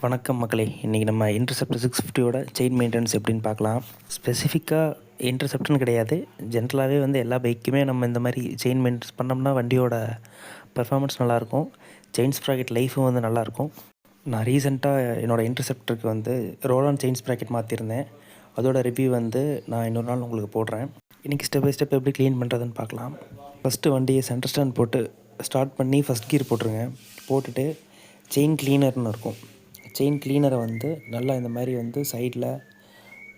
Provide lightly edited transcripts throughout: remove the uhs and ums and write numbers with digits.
வணக்கம் மக்களே. இன்றைக்கி நம்ம இன்டர்செப்டர் 650யோட செயின் மெயின்டெனன்ஸ் எப்படின்னு பார்க்கலாம். ஸ்பெசிஃபிக்காக இன்டர்செப்டர்னு கிடையாது, ஜென்ரலாகவே வந்து எல்லா பைக்குமே நம்ம இந்த மாதிரி செயின் மெயின்டெனன்ஸ் பண்ணோம்னா வண்டியோட பெர்ஃபார்மன்ஸ் நல்லாயிருக்கும், செயின் ஸ்ப்ராக்கெட் லைஃபும் வந்து நல்லாயிருக்கும். நான் ரீசெண்டாக என்னோடய இன்டர்செப்டருக்கு வந்து ரோலான் செயின் ஸ்ப்ராக்கெட் மாற்றிருந்தேன். அதோட ரிவ்யூ வந்து நான் இன்னொரு நாள் உங்களுக்கு போடுறேன். இன்றைக்கி ஸ்டெப் பை ஸ்டெப் எப்படி க்ளீன் பண்ணுறதுன்னு பார்க்கலாம். ஃபஸ்ட்டு வண்டியை சென்டர் ஸ்டாண்ட் போட்டு ஸ்டார்ட் பண்ணி ஃபஸ்ட் கியர் போட்டுருங்க. போட்டுட்டு செயின் க்ளீனர்னு இருக்கும், செயின் க்ளீனரை வந்து நல்லா இந்த மாதிரி வந்து சைடில்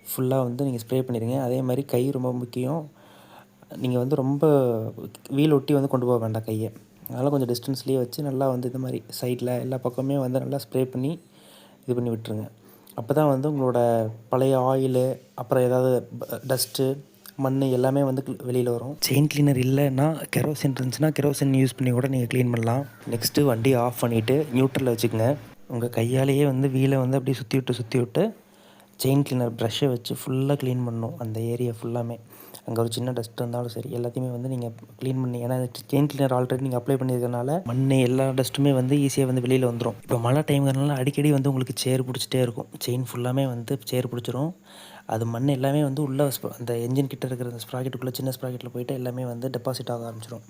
ஃபுல்லாக வந்து நீங்கள் ஸ்ப்ரே பண்ணிடுங்க. அதே மாதிரி கை ரொம்ப முக்கியம். நீங்கள் வந்து ரொம்ப வீல் ஒட்டி வந்து கொண்டு போக வேண்டாம் கையை, அதனால் கொஞ்சம் டிஸ்டன்ஸ்லேயே வச்சு நல்லா வந்து இந்த மாதிரி சைடில் எல்லா பக்கமே வந்து நல்லா ஸ்ப்ரே பண்ணி இது பண்ணி விட்டுருங்க. அப்போ தான் வந்து உங்களோட பழைய ஆயிலு, அப்புறம் ஏதாவது டஸ்ட்டு, மண் எல்லாமே வந்து வெளியில் வரும். செயின் க்ளீனர் இல்லைன்னா கெரோசின் இருந்துச்சுன்னா கெரோசின் யூஸ் பண்ணி கூட நீங்கள் க்ளீன் பண்ணலாம். நெக்ஸ்ட்டு வண்டி ஆஃப் பண்ணிவிட்டு நியூட்ரலில் வச்சுக்கோங்க. உங்கள் கையாலேயே வந்து வீலை வந்து அப்படியே சுற்றி விட்டு செயின் க்ளீனர் ப்ரஷ்ஷை வச்சு ஃபுல்லாக க்ளீன் பண்ணணும். அந்த ஏரியா ஃபுல்லாமே அங்கே ஒரு சின்ன டஸ்ட் இருந்தாலும் சரி எல்லாத்தையுமே வந்து நீங்கள் க்ளீன் பண்ணி, ஏன்னா செயின் க்ளீனர் ஆல்ரெடி நீங்கள் அப்ளை பண்ணியிருக்கனால மண் எல்லா டஸ்ட்டுமே வந்து ஈஸியாக வந்து வெளியில் வந்துடும். இப்போ மழை டைம்ங்கிறனால அடிக்கடி வந்து உங்களுக்கு சேர் பிடிச்சிட்டே இருக்கும், செயின் ஃபுல்லாமே வந்து சேர் பிடிச்சிரும். அது மண் எல்லாமே வந்து உள்ளே அந்த என்ஜின் கிட்ட இருக்கிற அந்த ஸ்ப்ராக்கெட்டுக்குள்ளே சின்ன ஸ்ப்ராக்கெட்டில் போய்ட்டு எல்லாமே வந்து டெபாசிட் ஆக ஆரம்பிச்சிடும்.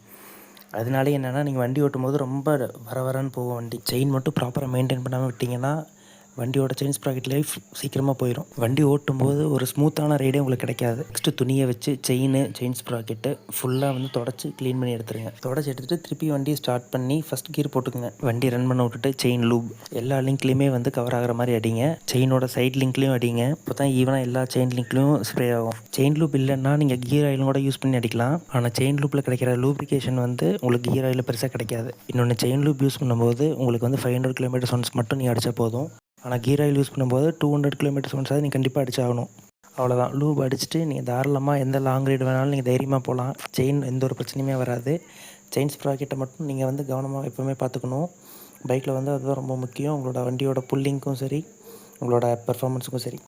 அதனாலே என்னென்னா நீங்கள் வண்டி ஓட்டும் போது ரொம்ப வரன்னு போகும் வண்டி. செயின் மட்டும் ப்ராப்பராக மெயின்டைன் பண்ணாமல் விட்டிங்கன்னா வண்டியோட செயின் ஸ்ப்ராக்கெட் லைஃப் சீக்கிரமாக போயிடும். வண்டி ஓட்டும்போது ஒரு ஸ்மூத்தான ரைடே உங்களுக்கு கிடைக்காது. நெக்ஸ்ட்டு துணியை வச்சு செயின் ஸ்ப்ராக்கெட்டு ஃபுல்லாக வந்து தொடச்சி க்ளீன் பண்ணி எடுத்துருங்க. தொடச்சி எடுத்துகிட்டு திருப்பி வண்டியை ஸ்டார்ட் பண்ணி ஃபஸ்ட் கியர் போட்டுக்குங்க. வண்டி ரன் பண்ண விட்டுட்டு செயின் லூப் எல்லா லிங்க்லேயுமே வந்து கவர் ஆகிற மாதிரி அடிங்க. செயினோட சைட் லிங்க்லேயும் அடிங்க. இப்போ தான் ஈவனாக எல்லா செயின் லிங்க்லேயும் ஸ்ப்ரே ஆகும். செயின் லூப் இல்லைன்னா நீங்கள் கியர் ஆயிலும் கூட யூஸ் பண்ணி அடிக்கலாம். ஆனால் செயின் லூப்பில் கிடைக்கிற லூப்ரிகேஷன் வந்து உங்களுக்கு கியர் ஆயிலில் பெருசாக கிடைக்காது. இன்னொன்று, செயின் லூப் யூஸ் பண்ணும்போது உங்களுக்கு வந்து 500 km ஒன்ஸ் மட்டும் நீங்கள் அடித்தா போதும். ஆனால் கியர் ஆயில் யூஸ் பண்ணும்போது 200 km ஒன்ஸாவது நீங்கள் கண்டிப்பாக அடிச்சாகணும். அவ்வளோதான். லூப் அடிச்சுட்டு நீங்கள் தாராளமாக எந்த லாங் ரைடு வேணாலும் நீங்கள் தைரியமாக போகலாம். செயின் எந்த ஒரு பிரச்சனையுமே வராது. செயின் ஸ்ப்ராக்கெட்டை மட்டும் நீங்கள் வந்து கவனமாக எப்போவுமே பார்த்துக்கணும். பைக்கில் வந்து அதுதான் ரொம்ப முக்கியம். உங்களோட வண்டியோட புல்லிங்க்கும் சரி, உங்களோட பெர்ஃபார்மன்ஸுக்கும் சரி.